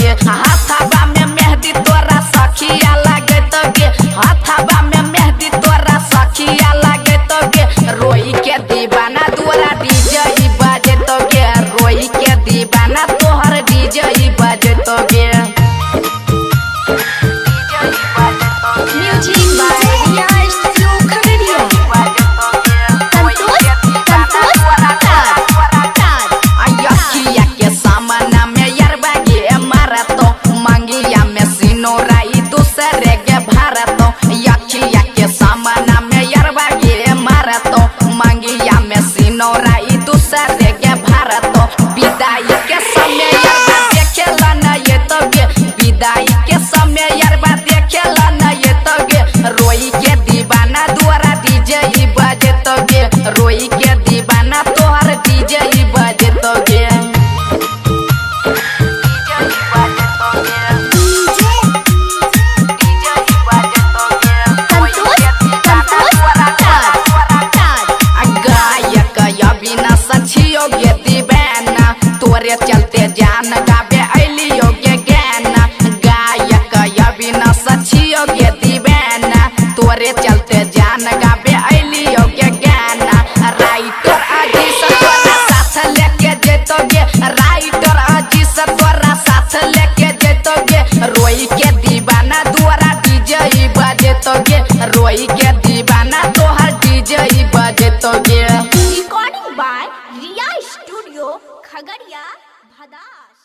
गे हाथाबा में मेहंदी तोरा सखिया लगे तो गे हाथाबा में मेहंदी तोरा सखिया लगे तो गे रोई के दीवाना द्वारा डीजे बाजे तो गे रोई के दीवाना तोहर डीजे बाजे तो गे नौराई दूसरे के भारत विदाई के समय यारबा देखेला न ये तो गे विदाई के समय यारबा देखेला न ये तो गे रोई के दीवाना द्वारा डीजे बाजे तो गे रोई के दीवाना तोहर डीजे बाजे तो गे तोरे चलते जान गाबे अलियो गे गाना गायक अबिना सचियो गे दीवाना तोरे चलते जान गाबे अलियो गे गाना राइटर अजी से तोरा साथ लेके जेतो गे राइटर अजी से तोरा साथ लेके जेतो गे रोई के दीवाना द्वारा डीजे बाजे तो गे रोई के दीवाना तोहर डीजे बाजे तो गे recording by Riya studio Khagaria Bhadas.